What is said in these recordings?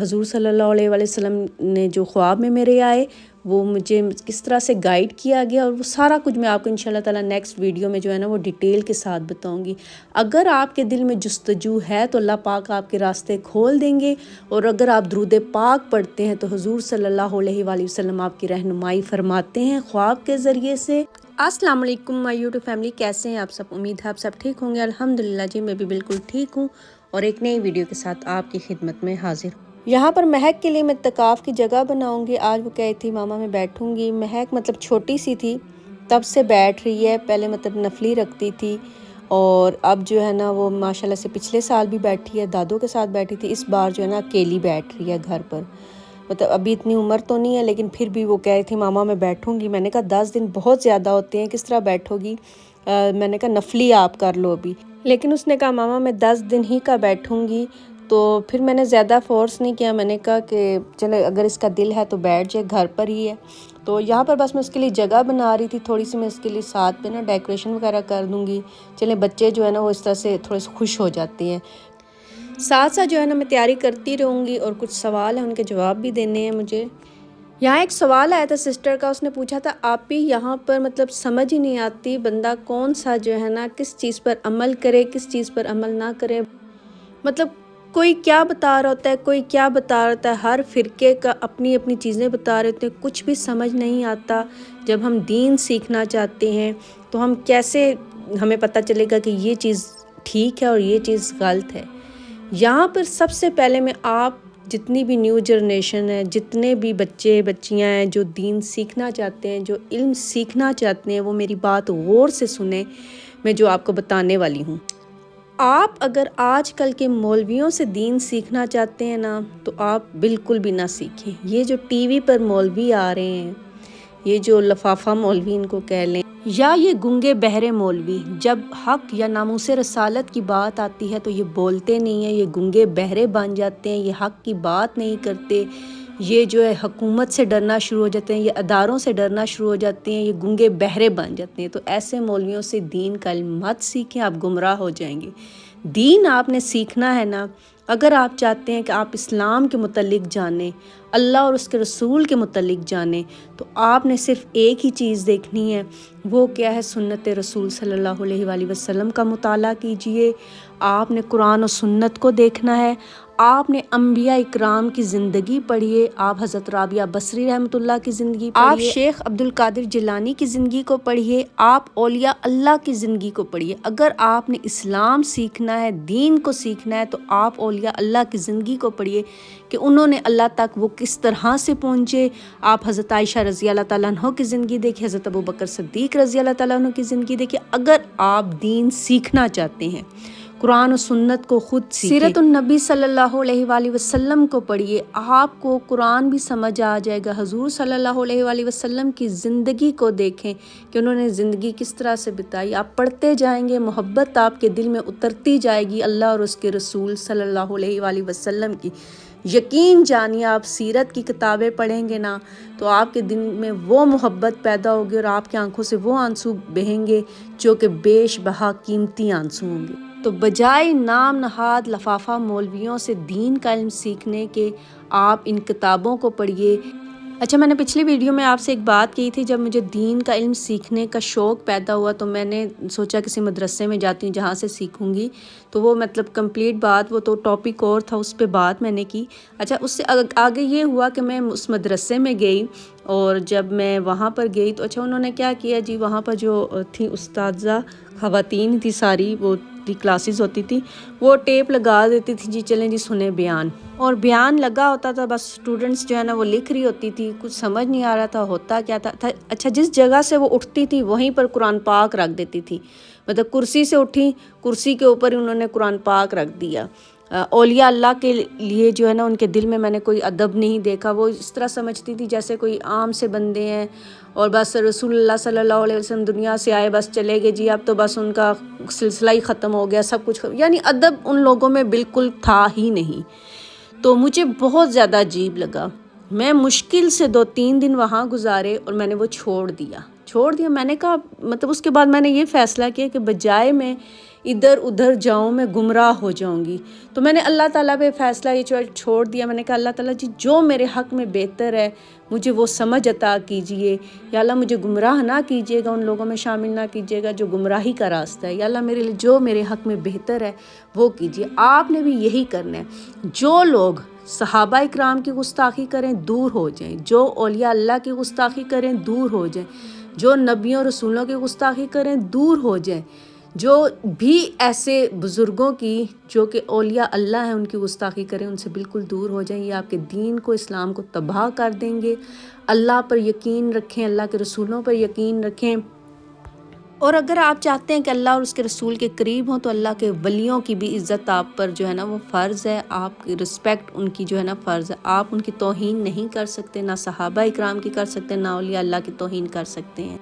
حضور صلی اللہ علیہ وآلہ وسلم نے جو خواب میں میرے آئے وہ مجھے کس طرح سے گائیڈ کیا گیا، اور وہ سارا کچھ میں آپ کو انشاءاللہ تعالیٰ نیکسٹ ویڈیو میں جو ہے نا وہ ڈیٹیل کے ساتھ بتاؤں گی۔ اگر آپ کے دل میں جستجو ہے تو اللہ پاک آپ کے راستے کھول دیں گے، اور اگر آپ درود پاک پڑھتے ہیں تو حضور صلی اللہ علیہ وآلہ وسلم آپ کی رہنمائی فرماتے ہیں خواب کے ذریعے سے۔ السلام علیکم مائی یوٹیوب فیملی، کیسے ہیں آپ سب؟ امید ہے آپ سب ٹھیک ہوں گے۔ الحمدللہ جی میں بھی بالکل ٹھیک ہوں، اور ایک نئی ویڈیو کے ساتھ آپ کی خدمت میں حاضر ہوں۔ یہاں پر مہک کے لیے میں اعتکاف کی جگہ بناؤں گی۔ آج وہ کہی تھی ماما میں بیٹھوں گی۔ مہک مطلب چھوٹی سی تھی تب سے بیٹھ رہی ہے، پہلے مطلب نفلی رکھتی تھی، اور اب جو ہے نا وہ ماشاءاللہ سے پچھلے سال بھی بیٹھی ہے، دادوں کے ساتھ بیٹھی تھی، اس بار جو ہے نا اکیلی بیٹھ رہی ہے گھر پر۔ مطلب ابھی اتنی عمر تو نہیں ہے لیکن پھر بھی وہ کہہ رہی تھی ماما میں بیٹھوں گی۔ میں نے کہا 10 دن بہت زیادہ ہوتے ہیں، کس طرح بیٹھو گی؟ میں نے کہا نفلی آپ کر لو ابھی، لیکن اس نے کہا ماما میں 10 دن ہی کا بیٹھوں گی۔ تو پھر میں نے زیادہ فورس نہیں کیا، میں نے کہا کہ چلے اگر اس کا دل ہے تو بیٹھ جائے، گھر پر ہی ہے۔ تو یہاں پر بس میں اس کے لیے جگہ بنا رہی تھی تھوڑی سی، میں اس کے لیے ساتھ پہ نا ڈیکوریشن وغیرہ کر دوں گی۔ چلیں بچے جو ہے نا وہ اس طرح سے تھوڑے سے خوش ہو جاتے ہیں۔ ساتھ ساتھ جو ہے نا میں تیاری کرتی رہوں گی، اور کچھ سوال ہیں ان کے جواب بھی دینے ہیں مجھے۔ یہاں ایک سوال آیا تھا سسٹر کا، اس نے پوچھا تھا آپ ہی یہاں پر مطلب سمجھ ہی نہیں آتی بندہ کون سا جو ہے نا کس چیز پر عمل کرے کس چیز پر عمل نہ کرے، مطلب کوئی کیا بتا رہا ہوتا ہے کوئی کیا بتا رہا ہوتا ہے، ہر فرقے کا اپنی اپنی چیزیں بتا رہے ہوتے ہیں، کچھ بھی سمجھ نہیں آتا۔ جب ہم دین سیکھنا چاہتے ہیں تو ہم کیسے ہمیں پتہ چلے گا کہ یہ چیز ٹھیک ہے اور یہ چیز غلط ہے؟ یہاں پر سب سے پہلے میں آپ جتنی بھی نیو جنریشن ہے، جتنے بھی بچے بچیاں ہیں جو دین سیکھنا چاہتے ہیں، جو علم سیکھنا چاہتے ہیں، وہ میری بات غور سے سنیں، میں جو آپ کو بتانے والی ہوں۔ آپ اگر آج کل کے مولویوں سے دین سیکھنا چاہتے ہیں نا تو آپ بالکل بھی نہ سیکھیں۔ یہ جو ٹی وی پر مولوی آ رہے ہیں، یہ جو لفافہ مولوی ان کو کہہ لیں، یا یہ گنگے بہرے مولوی، جب حق یا ناموس رسالت کی بات آتی ہے تو یہ بولتے نہیں ہیں، یہ گنگے بہرے بن جاتے ہیں، یہ حق کی بات نہیں کرتے، یہ جو ہے حکومت سے ڈرنا شروع ہو جاتے ہیں، یہ اداروں سے ڈرنا شروع ہو جاتے ہیں، یہ گنگے بہرے بن جاتے ہیں۔ تو ایسے مولویوں سے دین کا علم مت سیکھیں، آپ گمراہ ہو جائیں گے۔ دین آپ نے سیکھنا ہے نا، اگر آپ چاہتے ہیں کہ آپ اسلام کے متعلق جانیں، اللہ اور اس کے رسول کے متعلق جانیں، تو آپ نے صرف ایک ہی چیز دیکھنی ہے، وہ کیا ہے؟ سنت رسول صلی اللہ علیہ وآلہ وسلم کا مطالعہ کیجئے۔ آپ نے قرآن و سنت کو دیکھنا ہے، آپ نے انبیاء اکرام کی زندگی پڑھیے، آپ حضرت رابعہ بصری رحمۃ اللہ کی زندگی پڑھیے، آپ شیخ عبدالقادر جیلانی کی زندگی کو پڑھیے، آپ اولیاء اللہ کی زندگی کو پڑھیے۔ اگر آپ نے اسلام سیکھنا ہے، دین کو سیکھنا ہے، تو آپ اولیاء اللہ کی زندگی کو پڑھیے کہ انہوں نے اللہ تک وہ کس طرح سے پہنچے۔ آپ حضرت عائشہ رضی اللہ تعالیٰ عنہ کی زندگی دیکھیں، حضرت ابوبکر صدیق رضی اللہ تعالیٰ عنہ کی زندگی دیکھیں۔ اگر آپ دین سیکھنا چاہتے ہیں، قرآن و سنت کو خود سیکھیں، سیرت النبی صلی اللہ علیہ وآلہ وسلم کو پڑھیے، آپ کو قرآن بھی سمجھ آ جائے گا۔ حضور صلی اللہ علیہ وآلہ وسلم کی زندگی کو دیکھیں کہ انہوں نے زندگی کس طرح سے بتائی، آپ پڑھتے جائیں گے، محبت آپ کے دل میں اترتی جائے گی اللہ اور اس کے رسول صلی اللہ علیہ وآلہ وسلم کی۔ یقین جانیے آپ سیرت کی کتابیں پڑھیں گے نا تو آپ کے دل میں وہ محبت پیدا ہوگی، اور آپ کی آنکھوں سے وہ آنسو بہیں گے جو کہ بیش بہا قیمتی آنسو ہوں گے۔ تو بجائے نام نہاد لفافہ مولویوں سے دین کا علم سیکھنے کے، آپ ان کتابوں کو پڑھیے۔ اچھا، میں نے پچھلی ویڈیو میں آپ سے ایک بات کی تھی، جب مجھے دین کا علم سیکھنے کا شوق پیدا ہوا تو میں نے سوچا کسی مدرسے میں جاتی ہوں جہاں سے سیکھوں گی، تو وہ مطلب کمپلیٹ بات، وہ تو ٹاپک اور تھا، اس پہ بات میں نے کی۔ اچھا، اس سے آگے یہ ہوا کہ میں اس مدرسے میں گئی، اور جب میں وہاں پر گئی تو اچھا انہوں نے کیا کیا جی، وہاں پر جو تھی استاذہ خواتین تھی ساری، وہ کلاسز ہوتی تھی، وہ ٹیپ لگا دیتی تھی، جی چلیں جی سنیں بیان، اور بیان لگا ہوتا تھا، بس اسٹوڈنٹس جو ہے نا وہ لکھ رہی ہوتی تھی، کچھ سمجھ نہیں آ رہا تھا ہوتا کیا تھا۔ اچھا، جس جگہ سے وہ اٹھتی تھی وہیں پر قرآن پاک رکھ دیتی تھی، مطلب کرسی سے اٹھی، کرسی کے اوپر ہی انہوں نے قرآن پاک رکھ دیا۔ اولیاء اللہ کے لیے جو ہے نا ان کے دل میں نے کوئی ادب نہیں دیکھا، وہ اس طرح سمجھتی تھی جیسے کوئی عام سے بندے ہیں، اور بس رسول اللہ صلی اللہ علیہ وسلم دنیا سے آئے بس چلے گئے جی، اب تو بس ان کا سلسلہ ہی ختم ہو گیا، سب کچھ، یعنی ادب ان لوگوں میں بالکل تھا ہی نہیں۔ تو مجھے بہت زیادہ عجیب لگا، میں مشکل سے 2-3 دن وہاں گزارے اور میں نے وہ چھوڑ دیا۔ چھوڑ دیا. میں نے کہا مطلب اس کے بعد میں نے یہ فیصلہ کیا کہ بجائے میں ادھر ادھر جاؤں میں گمراہ ہو جاؤں گی. تو میں نے اللہ تعالیٰ پہ فیصلہ یہ چھوڑ دیا. میں نے کہا اللہ تعالیٰ جی جو میرے حق میں بہتر ہے مجھے وہ سمجھ عطا کیجئے. یا اللہ مجھے گمراہ نہ کیجئے گا، ان لوگوں میں شامل نہ کیجئے گا جو گمراہی کا راستہ ہے. یا اللہ میرے لیے جو میرے حق میں بہتر ہے وہ کیجئے. آپ نے بھی یہی کرنا ہے. جو لوگ صحابہ اکرام کی گستاخی کریں دور ہو جائیں، جو اولیاء اللہ کی گستاخی کریں دور ہو جائیں، جو نبیوں رسولوں کی گستاخی کریں دور ہو جائیں، جو بھی ایسے بزرگوں کی جو کہ اولیاء اللہ ہیں ان کی گستاخی کریں ان سے بالکل دور ہو جائیں. یہ آپ کے دین کو، اسلام کو تباہ کر دیں گے. اللہ پر یقین رکھیں، اللہ کے رسولوں پر یقین رکھیں. اور اگر آپ چاہتے ہیں کہ اللہ اور اس کے رسول کے قریب ہوں تو اللہ کے ولیوں کی بھی عزت آپ پر جو ہے نا وہ فرض ہے. آپ کی رسپیکٹ ان کی جو ہے نا فرض ہے. آپ ان کی توہین نہیں کر سکتے، نہ صحابہ اکرام کی کر سکتے، نہ اولیاء اللہ کی توہین کر سکتے ہیں.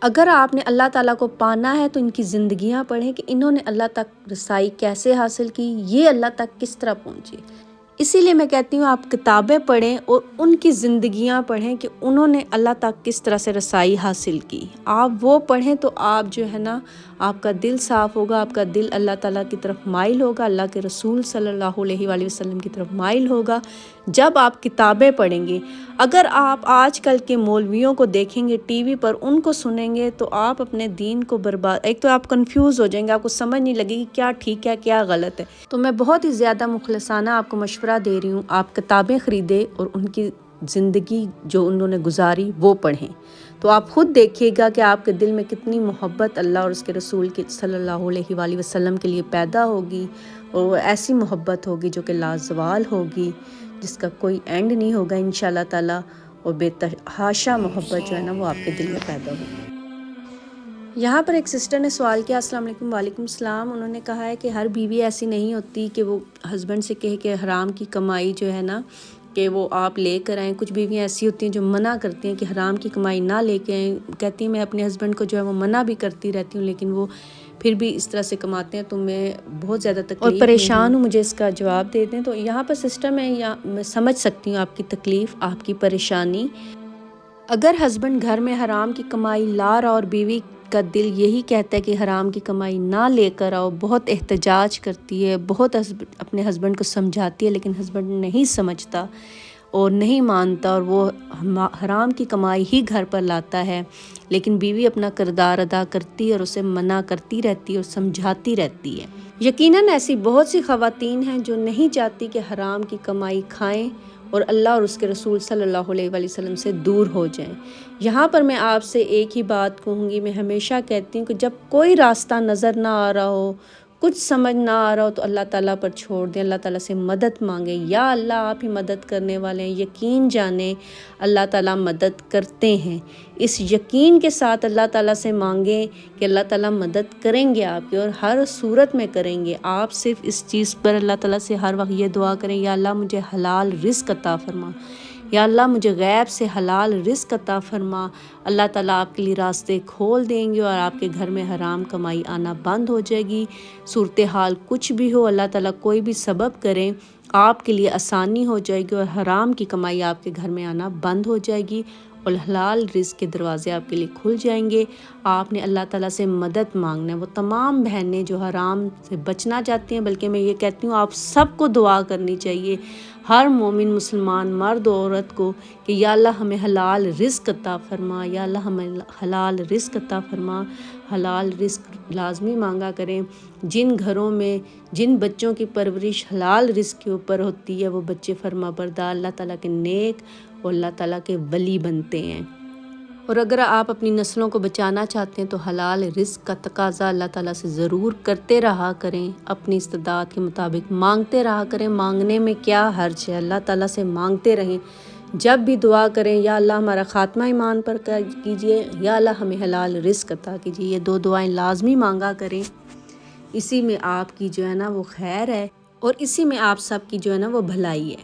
اگر آپ نے اللہ تعالیٰ کو پانا ہے تو ان کی زندگیاں پڑھیں کہ انہوں نے اللہ تک رسائی کیسے حاصل کی، یہ اللہ تک کس طرح پہنچے. اسی لیے میں کہتی ہوں آپ کتابیں پڑھیں اور ان کی زندگیاں پڑھیں کہ انہوں نے اللہ تک کس طرح سے رسائی حاصل کی. آپ وہ پڑھیں تو آپ جو ہے نا آپ کا دل صاف ہوگا، آپ کا دل اللہ تعالیٰ کی طرف مائل ہوگا، اللہ کے رسول صلی اللہ علیہ وآلہ وسلم کی طرف مائل ہوگا جب آپ کتابیں پڑھیں گے. اگر آپ آج کل کے مولویوں کو دیکھیں گے ٹی وی پر، ان کو سنیں گے تو آپ اپنے دین کو برباد، ایک تو آپ کنفیوز ہو جائیں گے، آپ کو سمجھ نہیں لگے گی کیا ٹھیک ہے کیا غلط ہے. تو میں بہت ہی زیادہ مخلصانہ آپ کو مشورہ دے رہی ہوں، آپ کتابیں خریدیں اور ان کی زندگی جو انہوں نے گزاری وہ پڑھیں. تو آپ خود دیکھیے گا کہ آپ کے دل میں کتنی محبت اللہ اور اس کے رسول کی صلی اللہ علیہ وآلہ وسلم کے لیے پیدا ہوگی، اور ایسی محبت ہوگی جو کہ لازوال ہوگی، جس کا کوئی اینڈ نہیں ہوگا انشاءاللہ تعالیٰ. اور بے تحاشا محبت جو ہے نا وہ آپ کے دل میں پیدا ہوگی. یہاں پر ایک سسٹر نے سوال کیا. السلام علیکم. وعلیکم السلام. انہوں نے کہا ہے کہ ہر بیوی ایسی نہیں ہوتی کہ وہ ہسبینڈ سے کہے کہ حرام کی کمائی جو ہے نا کہ وہ آپ لے کر آئیں. کچھ بیویاں ایسی ہوتی ہیں جو منع کرتی ہیں کہ حرام کی کمائی نہ لے کے آئیں. کہتی ہیں میں اپنے ہسبینڈ کو جو ہے وہ منع بھی کرتی رہتی ہوں لیکن وہ پھر بھی اس طرح سے کماتے ہیں تو میں بہت زیادہ تکلیف اور پریشان ہوں، مجھے اس کا جواب دے دیں. تو یہاں پر سسٹر میں سمجھ سکتی ہوں آپ کی تکلیف، آپ کی پریشانی. اگر ہسبینڈ گھر میں حرام کی کمائی لا رہا اور بیوی کا دل یہی کہتا ہے کہ حرام کی کمائی نہ لے کر آؤ، بہت احتجاج کرتی ہے، بہت اپنے ہسبینڈ کو سمجھاتی ہے لیکن ہسبینڈ نہیں سمجھتا اور نہیں مانتا اور وہ حرام کی کمائی ہی گھر پر لاتا ہے، لیکن بیوی اپنا کردار ادا کرتی ہے اور اسے منع کرتی رہتی ہے اور سمجھاتی رہتی ہے. یقیناً ایسی بہت سی خواتین ہیں جو نہیں چاہتی کہ حرام کی کمائی کھائیں اور اللہ اور اس کے رسول صلی اللہ علیہ وآلہ وسلم سے دور ہو جائیں. یہاں پر میں آپ سے ایک ہی بات کہوں گی، میں ہمیشہ کہتی ہوں کہ جب کوئی راستہ نظر نہ آ رہا ہو، کچھ سمجھ نہ آ رہا ہو تو اللہ تعالیٰ پر چھوڑ دیں، اللہ تعالیٰ سے مدد مانگیں. یا اللہ آپ ہی مدد کرنے والے ہیں، یقین جانیں اللہ تعالیٰ مدد کرتے ہیں. اس یقین کے ساتھ اللہ تعالیٰ سے مانگیں کہ اللہ تعالیٰ مدد کریں گے آپ کی، اور ہر صورت میں کریں گے. آپ صرف اس چیز پر اللہ تعالیٰ سے ہر وقت یہ دعا کریں، یا اللہ مجھے حلال رزق عطا فرما، یا اللہ مجھے غیب سے حلال رزق عطا فرما. اللہ تعالیٰ آپ کے لیے راستے کھول دیں گے اور آپ کے گھر میں حرام کمائی آنا بند ہو جائے گی. صورتحال کچھ بھی ہو، اللہ تعالیٰ کوئی بھی سبب کریں آپ کے لیے آسانی ہو جائے گی اور حرام کی کمائی آپ کے گھر میں آنا بند ہو جائے گی اور حلال رزق کے دروازے آپ کے لیے کھل جائیں گے. آپ نے اللہ تعالیٰ سے مدد مانگنا ہے. وہ تمام بہنیں جو حرام سے بچنا چاہتی ہیں، بلکہ میں یہ کہتی ہوں آپ سب کو دعا کرنی چاہیے، ہر مومن مسلمان مرد و عورت کو، کہ یا اللہ ہمیں حلال رزق عطا فرما، یا اللہ ہمیں حلال رزق عطا فرما. حلال رزق لازمی مانگا کریں. جن گھروں میں جن بچوں کی پرورش حلال رزق کے اوپر ہوتی ہے وہ بچے فرما بردار، اللہ تعالیٰ کے نیک اور اللہ تعالیٰ کے ولی بنتے ہیں. اور اگر آپ اپنی نسلوں کو بچانا چاہتے ہیں تو حلال رزق کا تقاضا اللہ تعالیٰ سے ضرور کرتے رہا کریں، اپنی استطاعت کے مطابق مانگتے رہا کریں. مانگنے میں کیا حرج ہے، اللہ تعالیٰ سے مانگتے رہیں. جب بھی دعا کریں یا اللہ ہمارا خاتمہ ایمان پر کیجیے، یا اللہ ہمیں حلال رزق عطا کیجیے، یہ دو دعائیں لازمی مانگا کریں. اسی میں آپ کی جو ہے نا وہ خیر ہے اور اسی میں آپ سب کی جو ہے نا وہ بھلائی ہے.